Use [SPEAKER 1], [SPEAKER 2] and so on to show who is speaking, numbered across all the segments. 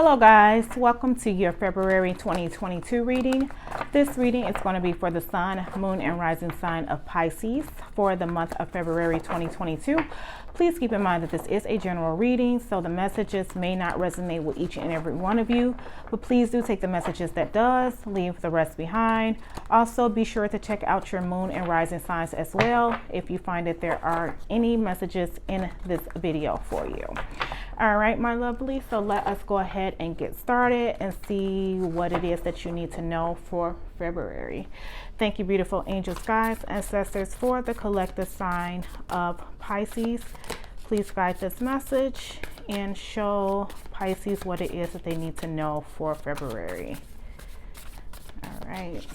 [SPEAKER 1] Hello guys, welcome to your February 2022 reading. This reading is going to be for the sun, moon, and rising sign of Pisces for the month of February 2022. Please keep in mind that this is a general reading, so the messages may not resonate with each and every one of you, but please do take the messages that does, leave the rest behind. Also, be sure to check out your moon and rising signs as well if you find that there are any messages in this video for you. All right, my lovely, so let us go ahead and get started and see what it is that you need to know for February. Thank you, beautiful angels, guides, ancestors, for the collective sign of Pisces. Please guide this message and show Pisces what it is that they need to know for February. All right.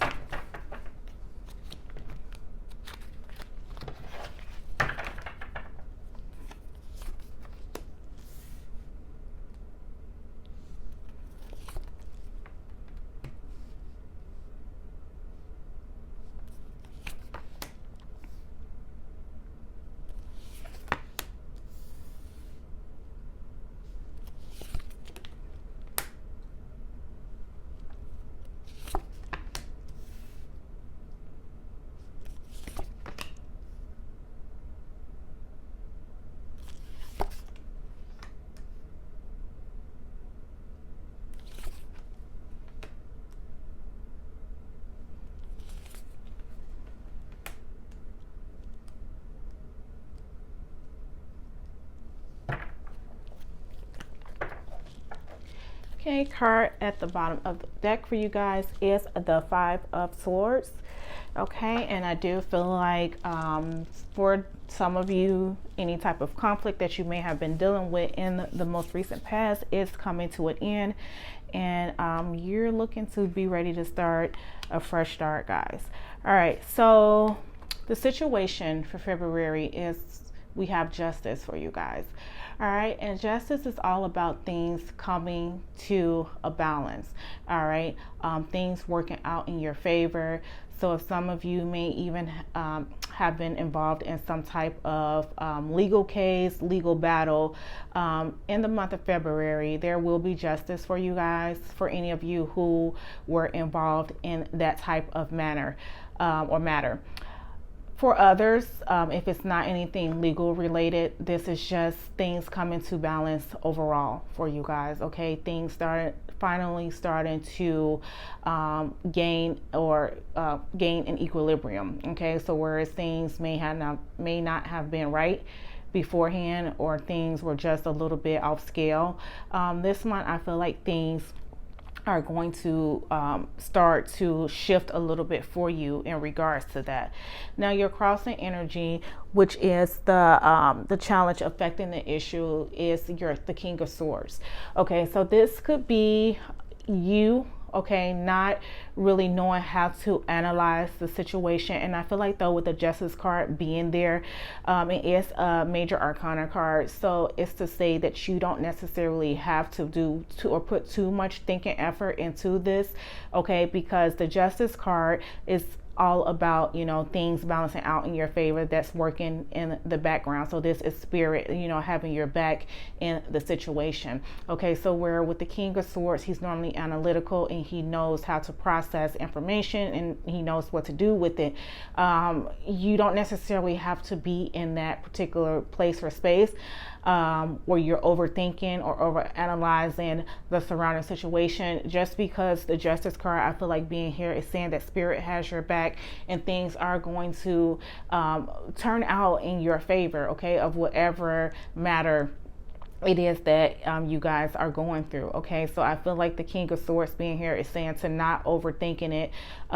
[SPEAKER 1] Okay, card at the bottom of the deck for you guys is the Five of Swords. Okay, and I do feel like for some of you, any type of conflict that you may have been dealing with in the most recent past is coming to an end, and you're looking to be ready to start a fresh start, guys. All right, so the situation for February is we have justice for you guys. All right, and justice is all about things coming to a balance. All right, things working out in your favor. So if some of you may even have been involved in some type of legal case, legal battle, in the month of February, there will be justice for you guys, for any of you who were involved in that type of manner or matter. For others, if it's not anything legal related, this is just things coming to balance overall for you guys. Okay, things finally starting to gain an equilibrium. Okay, so whereas things may not have been right beforehand, or things were just a little bit off scale, this month I feel like things are going to start to shift a little bit for you in regards to that. Now, your crossing energy, which is the challenge affecting the issue, is the King of Swords. Okay, so this could be you, okay, not really knowing how to analyze the situation. And I feel like, though, with the Justice card being there, it is a major arcana card, so it's to say that you don't necessarily have to put too much thinking effort into this, okay, because the Justice card is all about, you know, things balancing out in your favor, that's working in the background. So this is spirit, you know, having your back in the situation. Okay, so where with the King of Swords, he's normally analytical and he knows how to process information and he knows what to do with it. You don't necessarily have to be in that particular place or space where you're overthinking or overanalyzing the surrounding situation. Just because the Justice card, I feel like being here, is saying that spirit has your back and things are going to turn out in your favor, okay, of whatever matter it is that you guys are going through. Okay, so I feel like the King of Swords being here is saying to not overthinking it,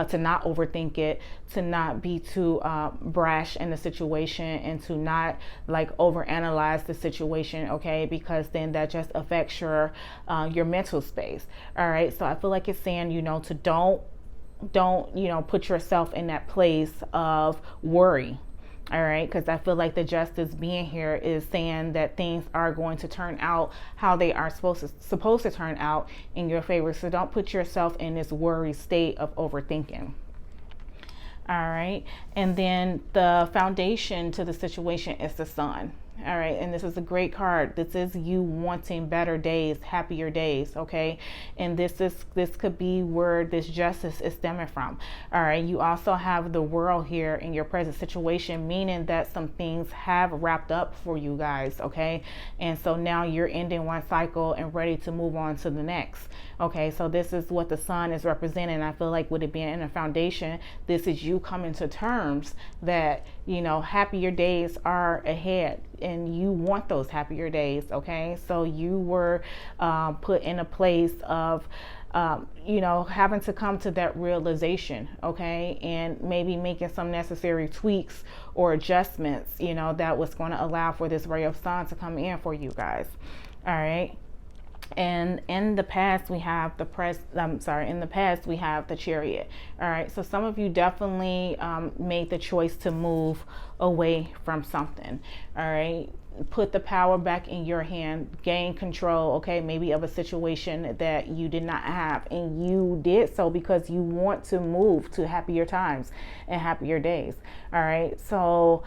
[SPEAKER 1] to not overthink it, to not be too brash in the situation, and to not like overanalyze the situation. Okay, because then that just affects your mental space. All right, so I feel like it's saying, you know, to don't you know, put yourself in that place of worry. All right, because I feel like the Justice being here is saying that things are going to turn out how they are supposed to turn out in your favor. So don't put yourself in this worry state of overthinking. All right, and then the foundation to the situation is the sun. All right, and this is a great card. This is you wanting better days, happier days, okay? And this could be where this justice is stemming from. All right, you also have the world here in your present situation, meaning that some things have wrapped up for you guys, okay? And so now you're ending one cycle and ready to move on to the next. Okay, so this is what the sun is representing. I feel like with it being in a foundation, this is you coming to terms that, you know, happier days are ahead and you want those happier days. Okay, so you were put in a place of you know, having to come to that realization, okay, and maybe making some necessary tweaks or adjustments, you know, that was going to allow for this ray of sun to come in for you guys. All right. And in the past we have in the past we have the Chariot. All right, so some of you definitely made the choice to move away from something. All right, put the power back in your hand, gain control, okay, maybe of a situation that you did not have, and you did so because you want to move to happier times and happier days. All right, so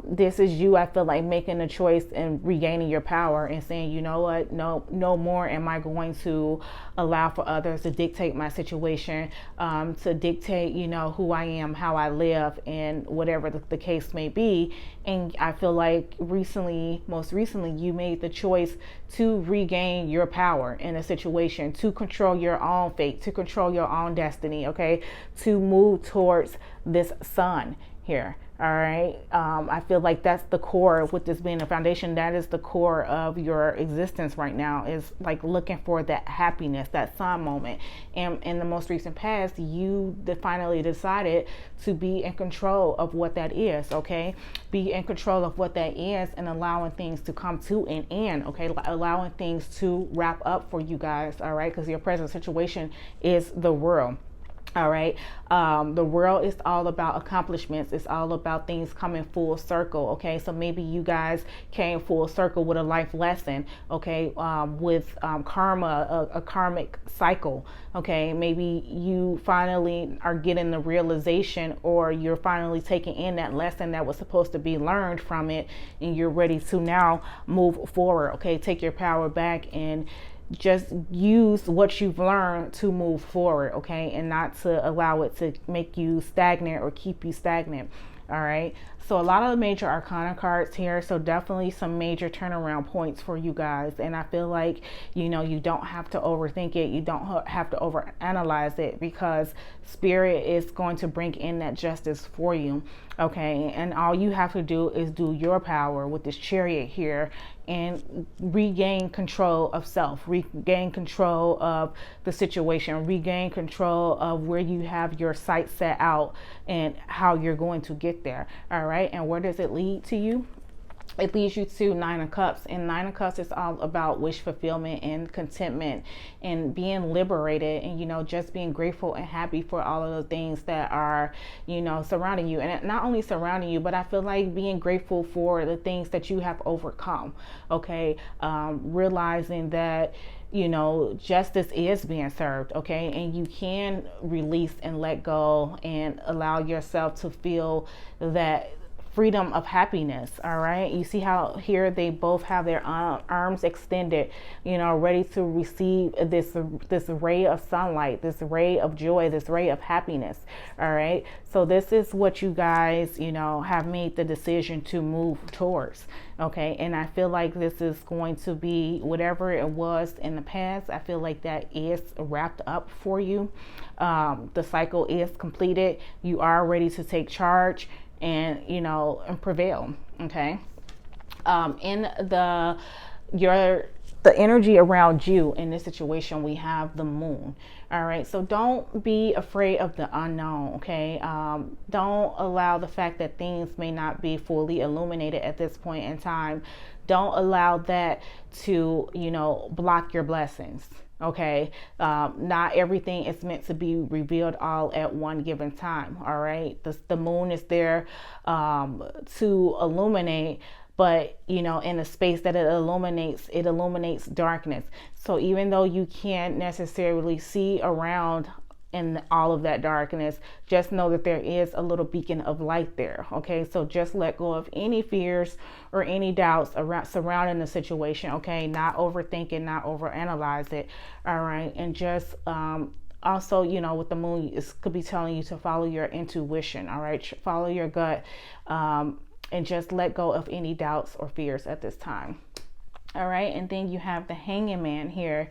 [SPEAKER 1] this is you, I feel like, making a choice and regaining your power and saying, you know what, no more am I going to allow for others to dictate my situation, to dictate, you know, who I am, how I live, and whatever the case may be. And I feel like most recently, you made the choice to regain your power in a situation, to control your own fate, to control your own destiny, okay, to move towards this sun here. All right. I feel like that's the core with this being a foundation. That is the core of your existence right now, is like looking for that happiness, that sun moment. And in the most recent past, you finally decided to be in control of what that is. Okay. Be in control of what that is and allowing things to come to an end. Okay. Allowing things to wrap up for you guys. All right. Because your present situation is the world. All right. The world is all about accomplishments. It's all about things coming full circle. Okay. So maybe you guys came full circle with a life lesson. Okay. With karma, a karmic cycle. Okay. Maybe you finally are getting the realization, or you're finally taking in that lesson that was supposed to be learned from it, and you're ready to now move forward. Okay. Take your power back and just use what you've learned to move forward, okay, and not to allow it to make you stagnant or keep you stagnant. All right, so a lot of the major arcana cards here, so definitely some major turnaround points for you guys. And I feel like, you know, you don't have to overthink it, you don't have to overanalyze it, because spirit is going to bring in that justice for you, okay? And all you have to do is do your power with this Chariot here and regain control of self, regain control of the situation, regain control of where you have your sights set out and how you're going to get there. All right, and where does it lead to you? It leads you to Nine of Cups, and Nine of Cups is all about wish fulfillment and contentment and being liberated, and, you know, just being grateful and happy for all of the things that are, you know, surrounding you. And not only surrounding you, but I feel like being grateful for the things that you have overcome. Okay, realizing that, you know, justice is being served, okay, and you can release and let go and allow yourself to feel that freedom of happiness. All right, you see how here they both have their arms extended, you know, ready to receive this ray of sunlight, this ray of joy, this ray of happiness. All right, so this is what you guys, you know, have made the decision to move towards. Okay, and I feel like this is going to be whatever it was in the past. I feel like that is wrapped up for you. The cycle is completed. You are ready to take charge and, you know, and prevail. Okay. In the energy around you in this situation, we have the moon. All right, so don't be afraid of the unknown. Okay, don't allow the fact that things may not be fully illuminated at this point in time. Don't allow that to, you know, block your blessings. Okay, not everything is meant to be revealed all at one given time. All right, the moon is there to illuminate, but, you know, in the space that it illuminates darkness. So even though you can't necessarily see around in all of that darkness, just know that there is a little beacon of light there. Okay, so just let go of any fears or any doubts around surrounding the situation. Okay, not overthink it, not overanalyze it. All right, and just also, you know, with the moon, it could be telling you to follow your intuition. All right, follow your gut, and just let go of any doubts or fears at this time. All right, and then you have the Hanging Man here,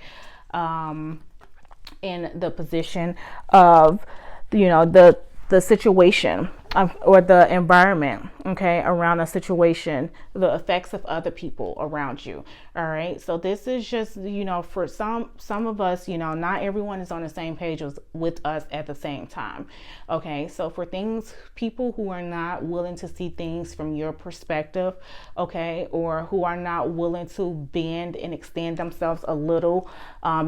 [SPEAKER 1] in the position of, you know, the situation or the environment, okay, around a situation, the effects of other people around you. All right, so this is just, you know, for some of us, you know, not everyone is on the same page with us at the same time. Okay, so for people who are not willing to see things from your perspective, okay, or who are not willing to bend and extend themselves a little,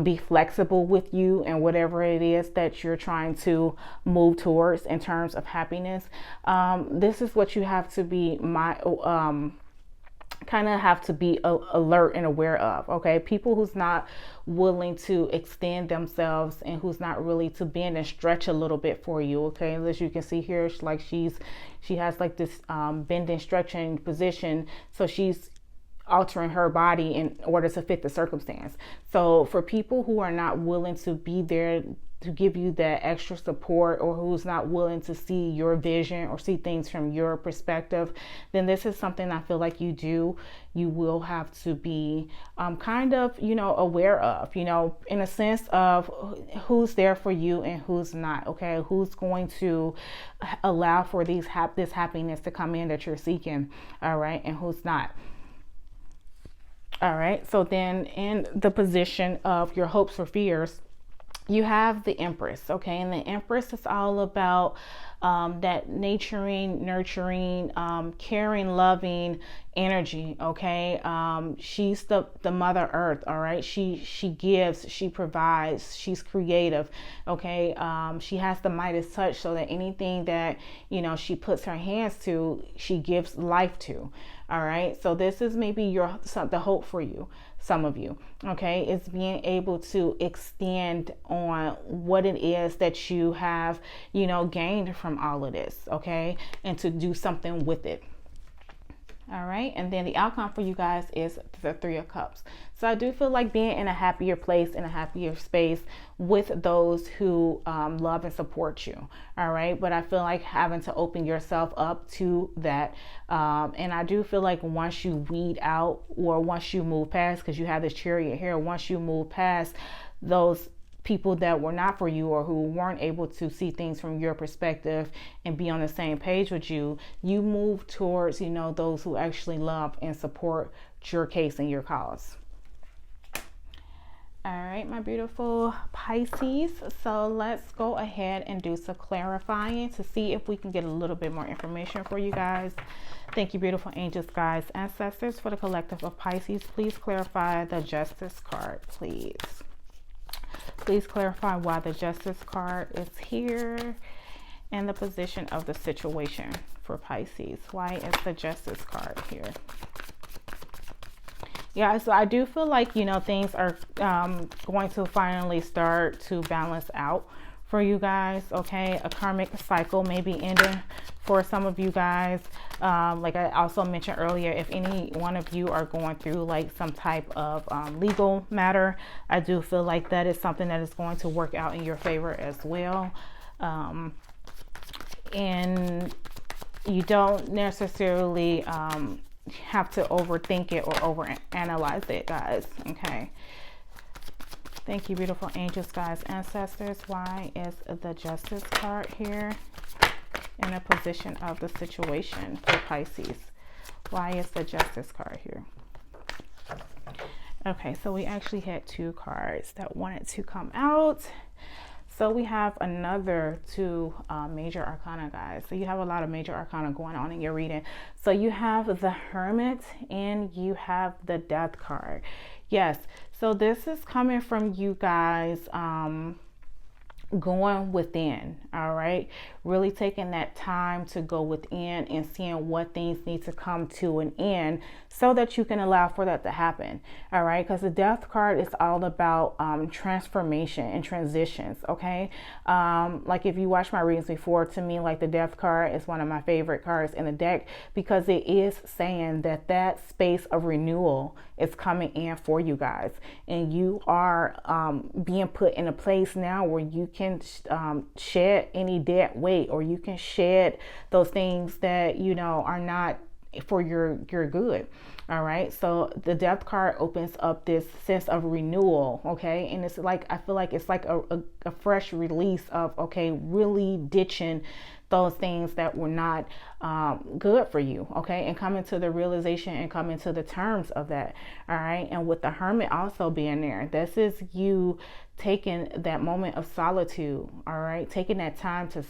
[SPEAKER 1] be flexible with you and whatever it is that you're trying to move towards in terms of happiness. This is what you have to be kind of have to be alert and aware of. Okay, people who's not willing to extend themselves and who's not really to bend and stretch a little bit for you. Okay, as you can see here, she has like this bending, stretching position, so she's altering her body in order to fit the circumstance. So for people who are not willing to be there to give you that extra support, or who's not willing to see your vision or see things from your perspective, then this is something I feel like you will have to be kind of, you know, aware of, you know, in a sense of who's there for you and who's not. Okay, who's going to allow for this happiness to come in that you're seeking. All right, and who's not. All right, so then in the position of your hopes or fears, you have the Empress. Okay, and the Empress is all about that nurturing, caring, loving energy. Okay, she's the Mother Earth. All right, she gives, she provides, she's creative. Okay, she has the Midas touch, so that anything that, you know, she puts her hands to, she gives life to. All right, so this is maybe the hope for you, some of you. Okay, is being able to extend on what it is that you have, you know, gained from all of this. Okay, and to do something with it. All right, and then the outcome for you guys is the Three of Cups. So I do feel like being in a happier place, in a happier space with those who love and support you. All right, but I feel like having to open yourself up to that. And I do feel like once you weed out, or once you move past, because you have this Chariot here, once you move past those people that were not for you, or who weren't able to see things from your perspective and be on the same page with you, you move towards, you know, those who actually love and support your case and your cause. All right, my beautiful Pisces. So let's go ahead and do some clarifying to see if we can get a little bit more information for you guys. Thank you, beautiful angels, guides, ancestors. For the collective of Pisces, please clarify the Justice card, please. Please clarify why the Justice card is here and the position of the situation for Pisces. Why is the Justice card here? Yeah, so I do feel like, you know, things are going to finally start to balance out for you guys. Okay, a karmic cycle may be ending for some of you guys. Like I also mentioned earlier, if any one of you are going through like some type of legal matter, I do feel like that is something that is going to work out in your favor as well. And you don't necessarily have to overthink it or overanalyze it, guys. Okay. Thank you, beautiful angels, guys, ancestors. Why is the Justice card here in a position of the situation for Pisces? Why is the Justice card here? Okay, so we actually had two cards that wanted to come out. So we have another two major arcana, guys. So you have a lot of major arcana going on in your reading. So you have the Hermit and you have the Death card. Yes, so this is coming from you guys going within, all right? Really taking that time to go within and seeing what things need to come to an end so that you can allow for that to happen, all right? Because the Death card is all about transformation and transitions, okay? Like if you watched my readings before, to me, like the Death card is one of my favorite cards in the deck because it is saying that that space of renewal is coming in for you guys, and you are being put in a place now where you can shed any dead weight, or you can shed those things that you know are not for your good. All right, so the Death card opens up this sense of renewal, okay? And it's like, I feel like it's like a fresh release of, okay, really ditching those things that were not good for you, okay? And coming to the realization and coming to the terms of that, all right? And with the Hermit also being there, this is you taking that moment of solitude, all right? Taking that time to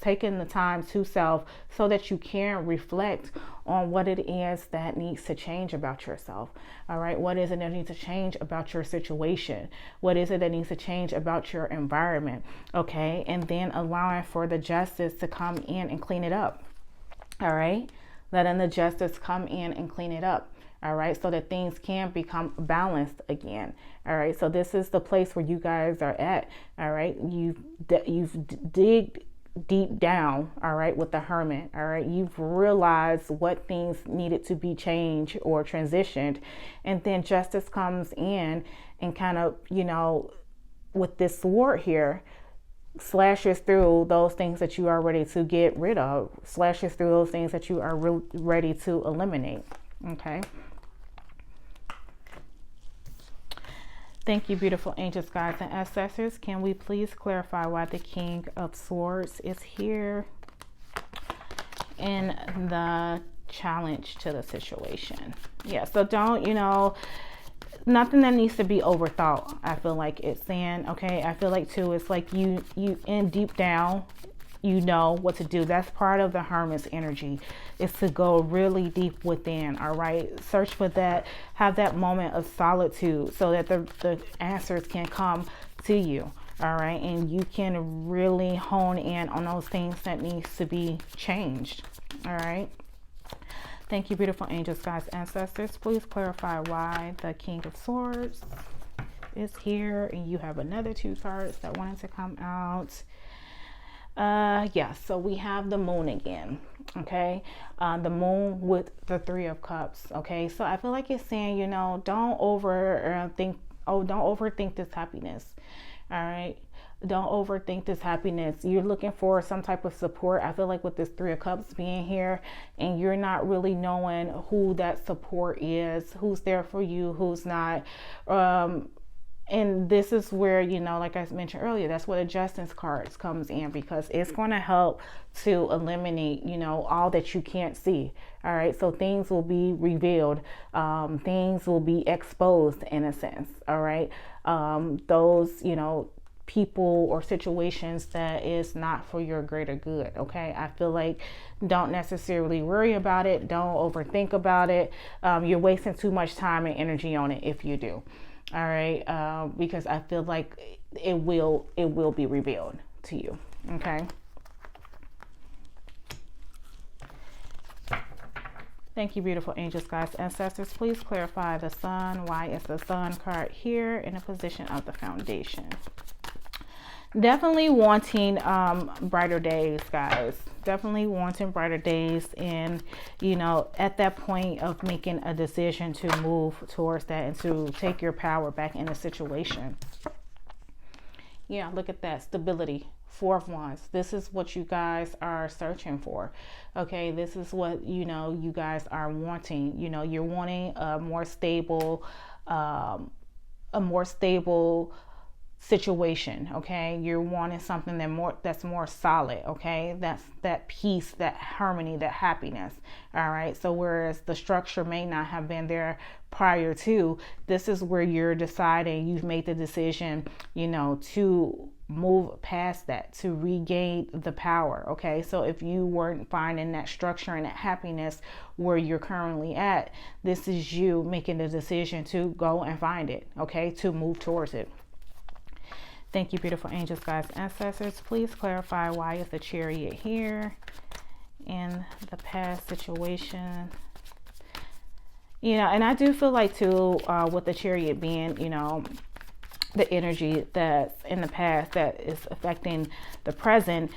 [SPEAKER 1] taking the time to self so that you can reflect on what it is that needs to change about yourself. All right. What is it that needs to change about your situation? What is it that needs to change about your environment? Okay. And then allowing for the Justice to come in and clean it up. All right. Letting the Justice come in and clean it up. All right, so that things can become balanced again. All right, so this is the place where you guys are at. All right, you've digged deep down, all right, with the Hermit, all right, you've realized what things needed to be changed or transitioned, and then Justice comes in and kind of, you know, with this sword here, slashes through those things that you are ready to get rid of, slashes through those things that you are ready to eliminate. Okay. Thank you, beautiful angels, guides, and ancestors. Can we please clarify why the King of Swords is here in the challenge to the situation? Yeah, so don't, you know, nothing that needs to be overthought. I feel like it's saying, okay, I feel like too, it's like you in deep down, you know what to do. That's part of the Hermit's energy, is to go really deep within. All right, search for that, have that moment of solitude so that the answers can come to you. All right, and you can really hone in on those things that needs to be changed. All right, thank you, beautiful angels, guides, ancestors. Please clarify why the King of Swords is here. And you have another 2 cards that wanted to come out. Yeah, so we have the Moon again. Okay, the Moon with the 3 of Cups. Okay, so I feel like it's saying, you know, don't overthink this happiness. All right, don't overthink this happiness. You're looking for some type of support. I feel like with this 3 of Cups being here, and you're not really knowing who that support is, who's there for you, who's not. And this is where, you know, like I mentioned earlier, that's where the Justice cards comes in, because it's going to help to eliminate, you know, all that you can't see. All right, so things will be revealed, things will be exposed in a sense. All right, those, you know, people or situations that is not for your greater good. Okay, I feel like don't necessarily worry about it, don't overthink about it. You're wasting too much time and energy on it if you do. All right, because I feel like it will be revealed to you. Okay. Thank you, beautiful angels, guides, ancestors. Please clarify the Sun. Why is the Sun card here in a position of the Foundation? Definitely wanting brighter days, guys. Definitely wanting brighter days, and you know, at that point of making a decision to move towards that and to take your power back in a situation. Yeah, look at that stability. 4 of Wands. This is what you guys are searching for. Okay, this is what, you know, you guys are wanting. You know, you're wanting a more stable situation. Okay, you're wanting something that's more solid. Okay, that's that peace, that harmony, that happiness. All right, so whereas the structure may not have been there prior to, this is where you're deciding, you've made the decision, you know, to move past that, to regain the power. Okay, so if you weren't finding that structure and that happiness where you're currently at, this is you making the decision to go and find it. Okay, to move towards it. Thank you, beautiful angels, guides, ancestors. Please clarify why is the Chariot here in the past situation. You know, and I do feel like too, with the Chariot being, you know, the energy that's in the past that is affecting the present,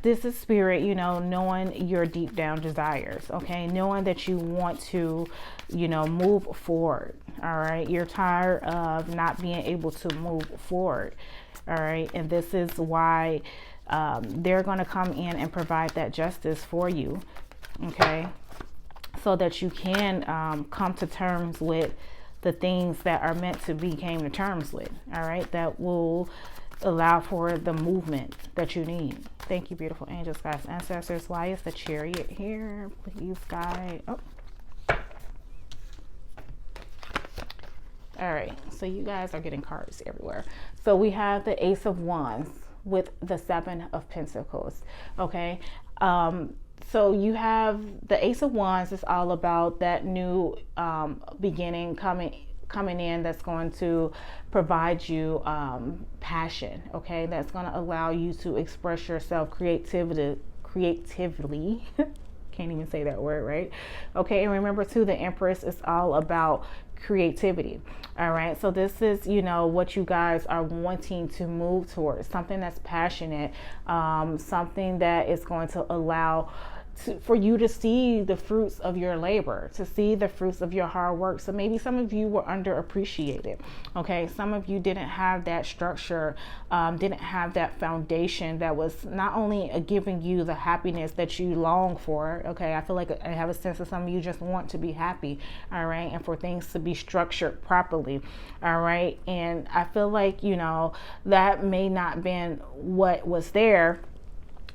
[SPEAKER 1] this is spirit, you know, knowing your deep down desires, okay, knowing that you want to, you know, move forward. All right, you're tired of not being able to move forward. All right, and this is why they're going to come in and provide that justice for you, okay, so that you can come to terms with the things that are meant to be came to terms with. All right, that will allow for the movement that you need. Thank you, beautiful angels, guides, ancestors. Why is the Chariot here? Please guide. Oh, all right, so you guys are getting cards everywhere. So we have the Ace of Wands with the Seven of Pentacles. Okay, so you have the Ace of Wands is all about that new beginning coming in, that's going to provide you passion, okay, that's going to allow you to express yourself creatively. Can't even say that word right. Okay, and remember too, the Empress is all about creativity. All right, so this is, you know, what you guys are wanting to move towards, something that's passionate, something that is going to allow for you to see the fruits of your labor, to see the fruits of your hard work. So maybe some of you were underappreciated. Okay, some of you didn't have that structure, didn't have that foundation that was not only giving you the happiness that you long for. Okay, I feel like I have a sense of some of you just want to be happy. All right, and for things to be structured properly. All right, and I feel like, you know, that may not been what was there.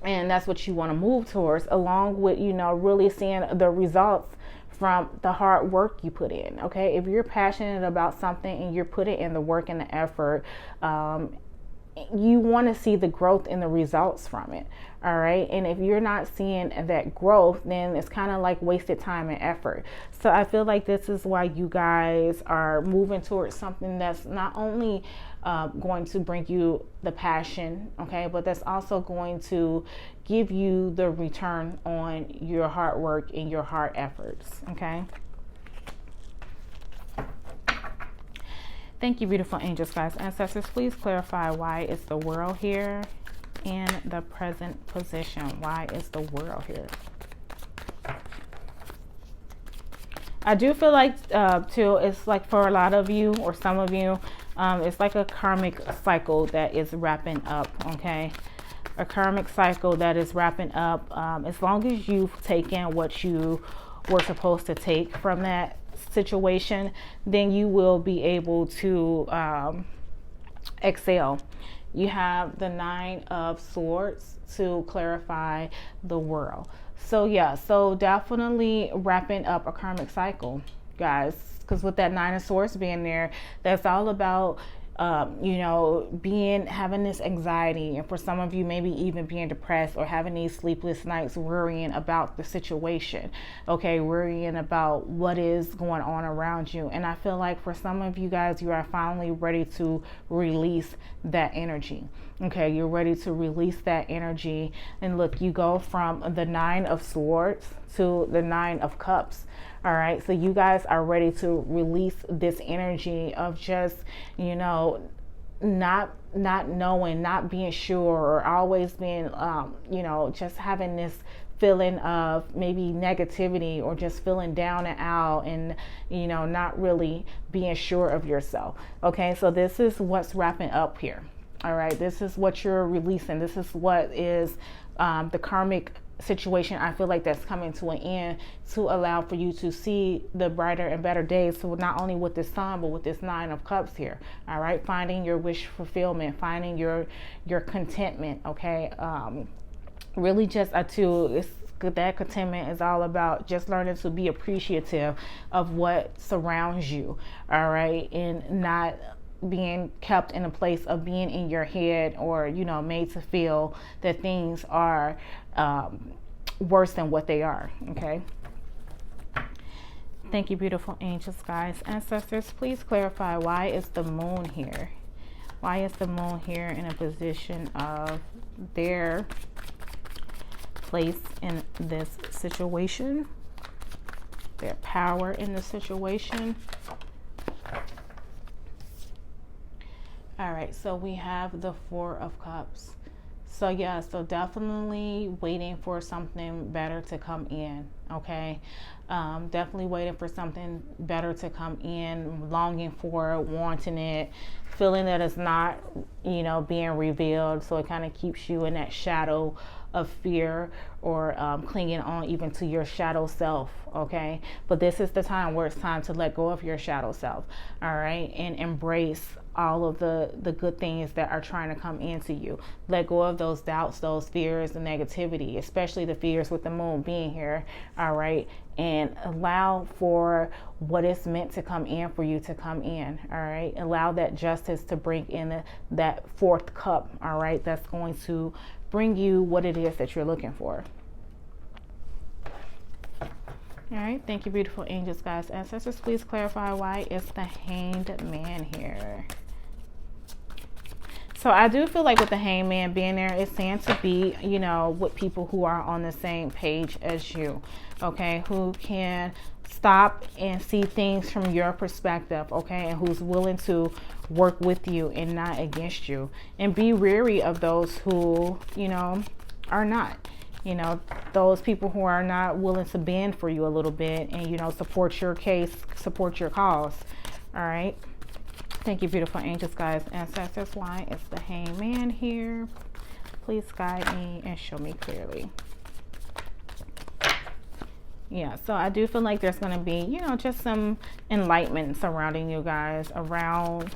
[SPEAKER 1] And that's what you want to move towards, along with, you know, really seeing the results from the hard work you put in. Okay, if you're passionate about something and you're putting in the work and the effort, you want to see the growth and the results from it. All right, and if you're not seeing that growth, then it's kind of like wasted time and effort. So I feel like this is why you guys are moving towards something that's not only going to bring you the passion, okay, but that's also going to give you the return on your hard work and your hard efforts. Okay, thank you, beautiful angels, guides, ancestors. Please clarify why is the World here in the present position. Why is the World here? I do feel like too, it's like for a lot of you or some of you, it's like a karmic cycle that is wrapping up. Okay, a karmic cycle that is wrapping up. As long as you've taken what you were supposed to take from that situation, then you will be able to excel. You have the Nine of Swords to clarify the World. So yeah, so definitely wrapping up a karmic cycle, guys, because with that Nine of Swords being there, that's all about you know, having this anxiety, and for some of you maybe even being depressed or having these sleepless nights worrying about the situation, okay, worrying about what is going on around you. And I feel like for some of you guys, you are finally ready to release that energy. Okay, you're ready to release that energy. And look, you go from the Nine of Swords to the Nine of Cups. All right, so you guys are ready to release this energy of just, you know, not knowing, not being sure, or always being, you know, just having this feeling of maybe negativity, or just feeling down and out, and, you know, not really being sure of yourself. Okay, so this is what's wrapping up here. All right, this is what you're releasing. This is what is the karmic situation, I feel like, that's coming to an end, to allow for you to see the brighter and better days. So not only with this Sun, but with this Nine of Cups here. All right, finding your wish fulfillment, finding your contentment. Okay, really just a tool. It's that contentment is all about just learning to be appreciative of what surrounds you. All right, and not being kept in a place of being in your head, or, you know, made to feel that things are worse than what they are. Okay, thank you, beautiful angels, guides, ancestors. Please clarify why is the Moon here. Why is the moon here in a position of their place in this situation, their power in the situation? All right, so we have the Four of Cups. So yeah, so definitely waiting for something better to come in, okay? Definitely waiting for something better to come in, longing for it, wanting it, feeling that it's not, you know, being revealed. So it kind of keeps you in that shadow of fear, or clinging on even to your shadow self, okay? But this is the time where it's time to let go of your shadow self, all right? And embrace all of the good things that are trying to come into you. Let go of those doubts, those fears, the negativity, especially the fears with the moon being here, all right? And allow for what is meant to come in for you to come in, all right? Allow that justice to bring in that fourth cup, all right? That's going to bring you what it is that you're looking for. All right, thank you, beautiful angels, guys, ancestors. Please clarify why it's the Hanged Man here. So I do feel like with the Hanged Man being there, it's saying to be, you know, with people who are on the same page as you, okay, who can stop and see things from your perspective, okay, and who's willing to work with you and not against you. And be wary of those who, you know, are not, you know, those people who are not willing to bend for you a little bit and, you know, support your case, support your cause. All right, thank you, beautiful angels, guys, ancestors. Why is the Hanged Man here? Please guide me and show me clearly. Yeah, so I do feel like there's going to be, you know, just some enlightenment surrounding you guys around,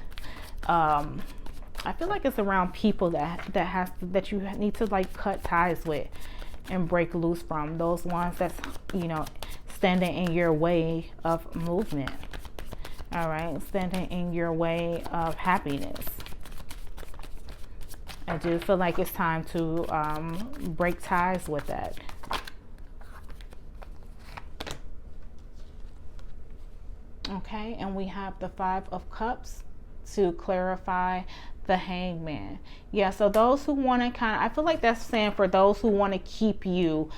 [SPEAKER 1] I feel like it's around people that you need to like cut ties with and break loose from, those ones that's, you know, standing in your way of movement. All right, standing in your way of happiness. I do feel like it's time to break ties with that. Okay, and we have the Five of Cups to clarify the Hanged Man. Yeah, so those who want to kind of, I feel like that's saying for those who want to keep you,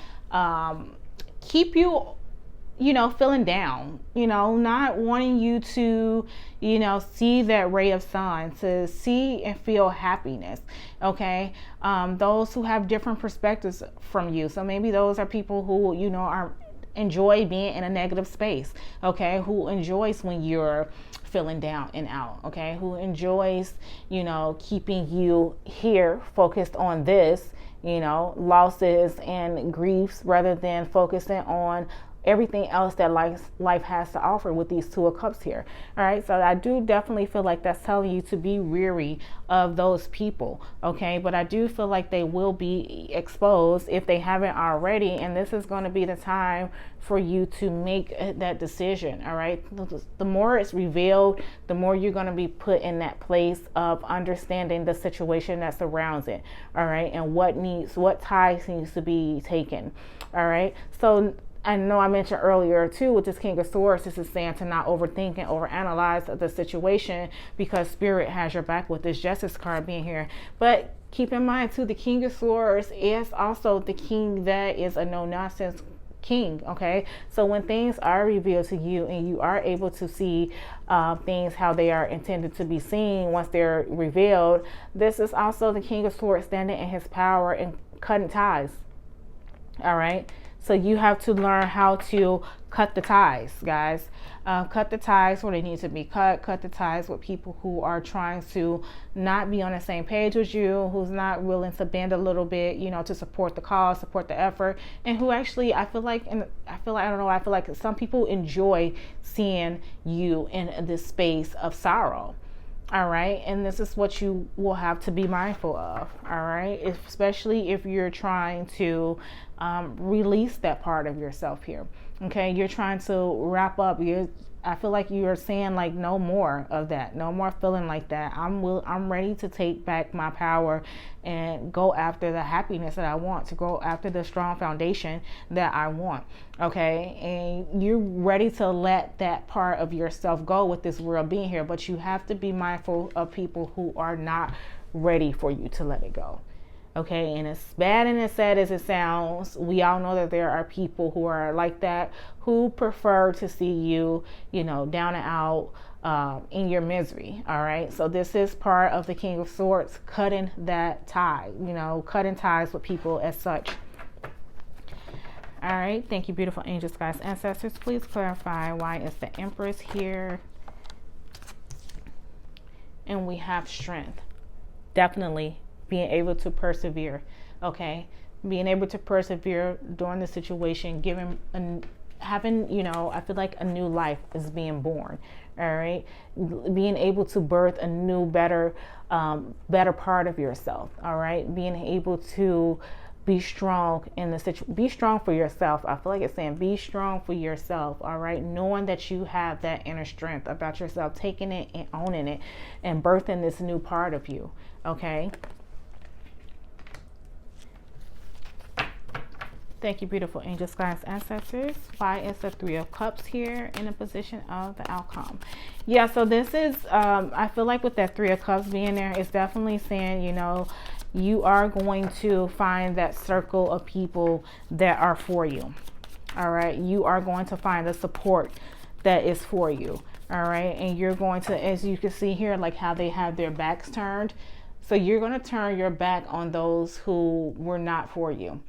[SPEAKER 1] you know, feeling down, you know, not wanting you to, you know, see that ray of sun, to see and feel happiness, okay? Those who have different perspectives from you. So maybe those are people who, you know, enjoy being in a negative space, okay? Who enjoys when you're feeling down and out, okay? Who enjoys, you know, keeping you here focused on this, you know, losses and griefs, rather than focusing on everything else that life has to offer with these Two of Cups here. All right, so I do definitely feel like that's telling you to be weary of those people, okay? But I do feel like they will be exposed if they haven't already, and this is going to be the time for you to make that decision. All right, the more it's revealed, the more you're going to be put in that place of understanding the situation that surrounds it. All right, and what ties needs to be taken. All right, so I know I mentioned earlier too with this King of Swords, this is saying to not overthink and overanalyze the situation, because Spirit has your back with this Justice card being here. But keep in mind too, the King of Swords is also the king that is a no-nonsense king, okay? So when things are revealed to you and you are able to see things how they are intended to be seen once they're revealed, this is also the King of Swords standing in his power and cutting ties, all right? So you have to learn how to cut the ties, guys. Cut the ties where they need to be cut. Cut the ties with people who are trying to not be on the same page with you, who's not willing to bend a little bit, you know, to support the cause, support the effort, and who actually, I feel like some people enjoy seeing you in this space of sorrow. All right, and this is what you will have to be mindful of. All right, especially if you're trying to release that part of yourself here. Okay, you're trying to wrap up. I feel like you're saying like no more of that, no more feeling like that. I'm ready to take back my power and go after the happiness that I want, to go after the strong foundation that I want. Okay, and you're ready to let that part of yourself go with this world being here, but you have to be mindful of people who are not ready for you to let it go. Okay, and as bad and as sad as it sounds, we all know that there are people who are like that, who prefer to see you, you know, down and out, in your misery. All right, so this is part of the King of Swords, cutting that tie, you know, cutting ties with people as such. All right, thank you, beautiful angels, guys, ancestors. Please clarify why is the Empress here, and we have strength. Definitely being able to persevere. Okay, being able to persevere during the situation, having, you know, I feel like a new life is being born. All right, being able to birth a new, better part of yourself. All right, being able to be strong in the situation. Be strong for yourself. I feel like it's saying be strong for yourself. All right, knowing that you have that inner strength about yourself, taking it and owning it, and birthing this new part of you. Okay. Thank you, beautiful angels, guys, ancestors. Why is the Three of Cups here in a position of the outcome? Yeah, so this is, I feel like with that Three of Cups being there, it's definitely saying, you know, you are going to find that circle of people that are for you. All right, you are going to find the support that is for you. All right, and you're going to, as you can see here, like how they have their backs turned. So you're going to turn your back on those who were not for you.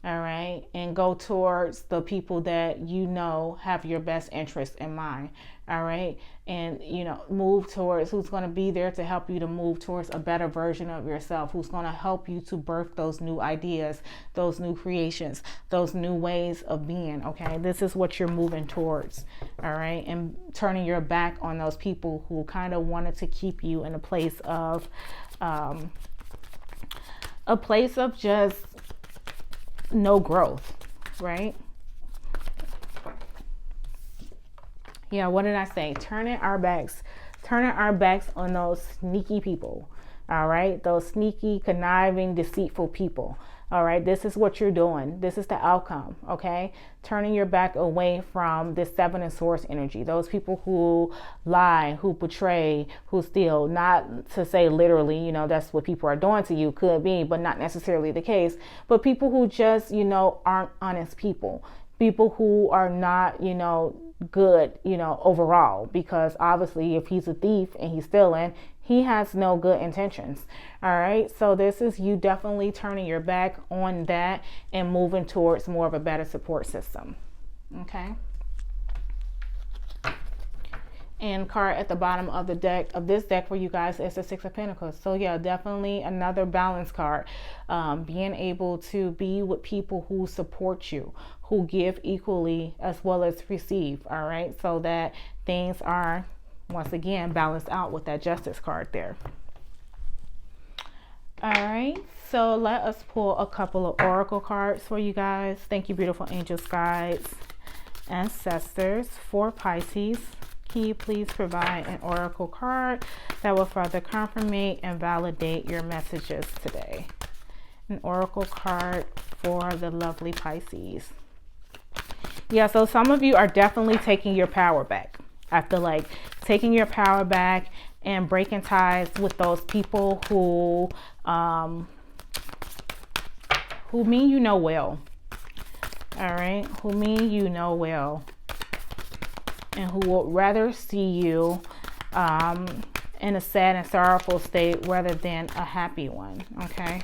[SPEAKER 1] All right, and go towards the people that you know have your best interest in mind. All right, and you know, move towards who's going to be there to help you to move towards a better version of yourself, who's going to help you to birth those new ideas, those new creations, those new ways of being. Okay, this is what you're moving towards. All right, and turning your back on those people who kind of wanted to keep you in a place of just no growth, right? Yeah, what did I say? Turning our backs on those sneaky people. All right, those sneaky, conniving, deceitful people. All right, this is what you're doing. This is the outcome. Okay, turning your back away from this Seven of Swords energy. Those people who lie, who betray, who steal. Not to say literally, you know, that's what people are doing to you. Could be, but not necessarily the case. But people who just, you know, aren't honest people. People who are not, you know, good, you know, overall. Because obviously, if he's a thief and he's stealing, he has no good intentions. All right, so this is you definitely turning your back on that and moving towards more of a better support system. Okay, and card at the bottom of the deck, of this deck for you guys, is the Six of Pentacles. So yeah, definitely another balance card. Being able to be with people who support you, who give equally as well as receive. All right, so that things are, once again, balanced out with that Justice card there. All right, so let us pull a couple of oracle cards for you guys. Thank you, beautiful angels, guides, ancestors. For Pisces, can you please provide an oracle card that will further confirm and validate your messages today? An oracle card for the lovely Pisces. Yeah, so some of you are definitely taking your power back. I feel like taking your power back and breaking ties with those people who mean you know well. All right, who mean you know well, and who would rather see you in a sad and sorrowful state rather than a happy one. Okay.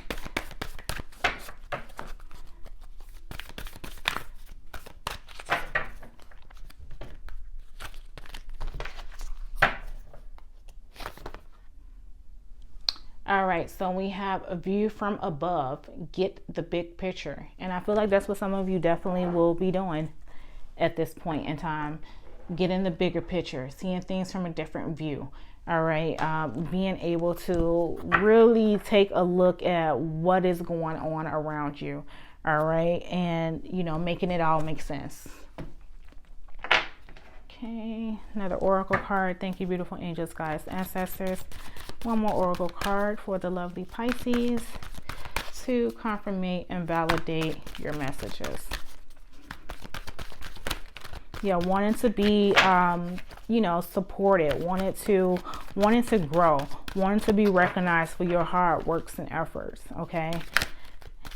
[SPEAKER 1] All right, so we have a view from above, get the big picture. And I feel like that's what some of you definitely will be doing at this point in time. Getting the bigger picture, seeing things from a different view. All right, being able to really take a look at what is going on around you. All right, and, you know, making it all make sense. Okay, another oracle card. Thank you, beautiful angels, guides, ancestors. One more oracle card for the lovely Pisces to confirm and validate your messages. Yeah, wanting to be, you know, supported, wanting to grow, wanting to be recognized for your hard works and efforts, okay?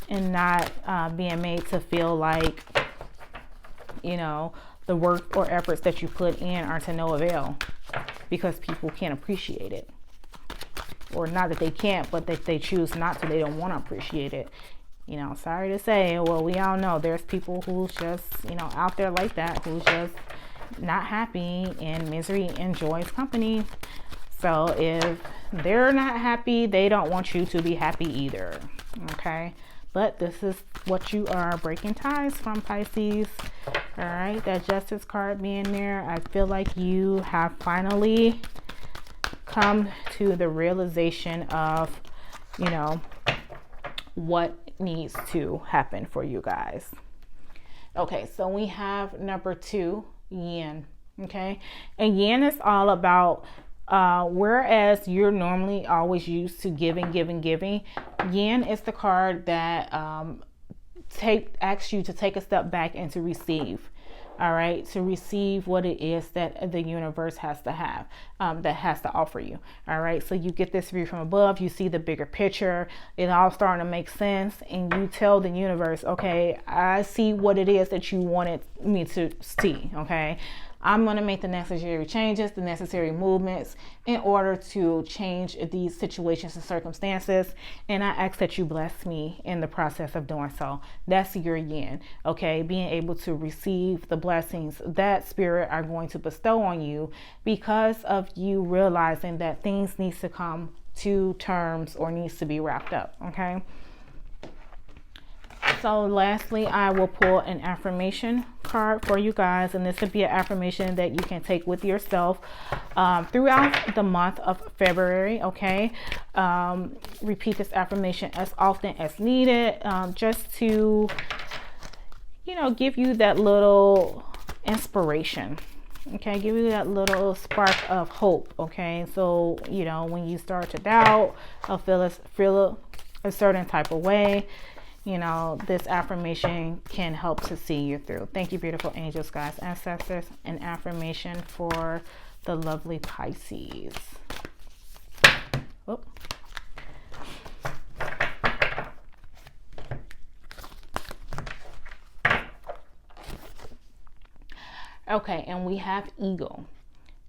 [SPEAKER 1] And not being made to feel like, you know, the work or efforts that you put in are to no avail because people can't appreciate it. Or not that they can't, but that they choose not to. They don't want to appreciate it. You know, sorry to say, well, we all know there's people who's just, you know, out there like that, who's just not happy, and misery enjoys company. So if they're not happy, they don't want you to be happy either. Okay? But this is what you are breaking ties from, Pisces. All right, that Justice card being there, I feel like you have finally come to the realization of, you know, what needs to happen for you guys. Okay, so we have number 2, yin. Okay, and yin is all about whereas you're normally always used to giving, yin is the card that asks you to take a step back and to receive. All right, to receive what it is that the universe has to have, that has to offer you. All right, so you get this view from above, you see the bigger picture, it all starting to make sense, and you tell the universe, okay, I see what it is that you wanted me to see. Okay, I'm going to make the necessary changes, the necessary movements in order to change these situations and circumstances. And I ask that you bless me in the process of doing so. That's your yin. Okay, being able to receive the blessings that spirit are going to bestow on you because of you realizing that things needs to come to terms or needs to be wrapped up. Okay. So lastly, I will pull an affirmation card for you guys, and this would be an affirmation that you can take with yourself throughout the month of February. Okay, repeat this affirmation as often as needed, just to, you know, give you that little inspiration. Okay, give you that little spark of hope. Okay, so you know, when you start to doubt or feel a certain type of way, you know, this affirmation can help to see you through. Thank you, beautiful angels, guides, ancestors. An affirmation for the lovely Pisces. Oh. Okay, and we have eagle,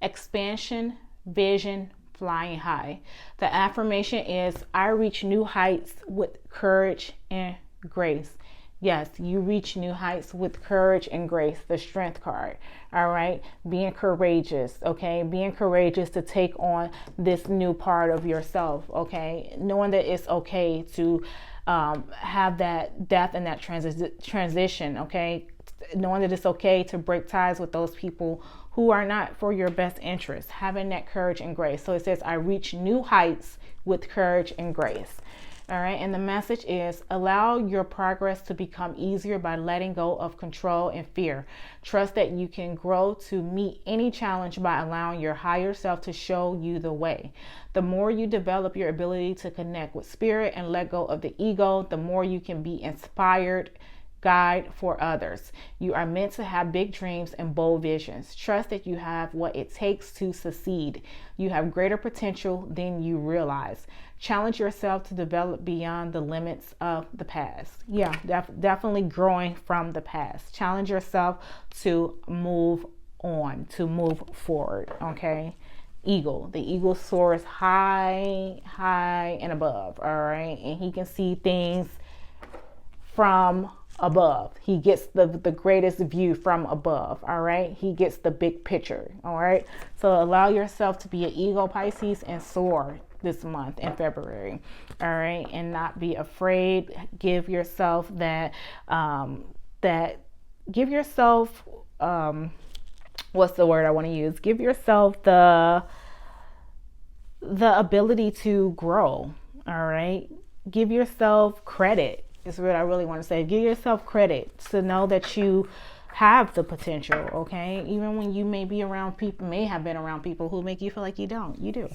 [SPEAKER 1] expansion, vision, flying high. The affirmation is, I reach new heights with courage and grace. Yes, you reach new heights with courage and grace, the strength card. All right, being courageous. Okay, being courageous to take on this new part of yourself. Okay, knowing that it's okay to have that death and that transition. Okay, knowing that it's okay to break ties with those people who are not for your best interest, having that courage and grace. So it says, I reach new heights with courage and grace. All right, and the message is, allow your progress to become easier by letting go of control and fear. Trust that you can grow to meet any challenge by allowing your higher self to show you the way. The more you develop your ability to connect with spirit and let go of the ego, the more you can be inspired, guide for others. You are meant to have big dreams and bold visions. Trust that you have what it takes to succeed. You have greater potential than you realize. Challenge yourself to develop beyond the limits of the past. Yeah, definitely growing from the past. Challenge yourself to move on, to move forward. Okay. Eagle. The eagle soars high and above. All right. And he can see things from above. He gets the greatest view from above. All right, he gets the big picture. All right, so allow yourself to be an eagle, Pisces, and soar this month in February. All right, and not be afraid. Give yourself that give yourself what's the word I want to use? Give yourself the ability to grow. All right, give yourself credit. Is what I really want to say. Give yourself credit to know that you have the potential, okay? Even when you may be around people, may have been around people who make you feel like you don't, you do.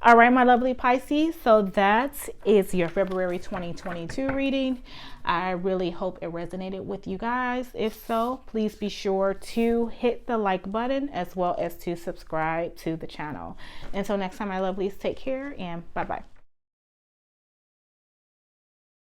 [SPEAKER 1] All right, my lovely Pisces, so that is your February 2022 reading. I really hope it resonated with you guys. If so, please be sure to hit the like button as well as to subscribe to the channel. Until next time, my lovelies, take care and bye-bye.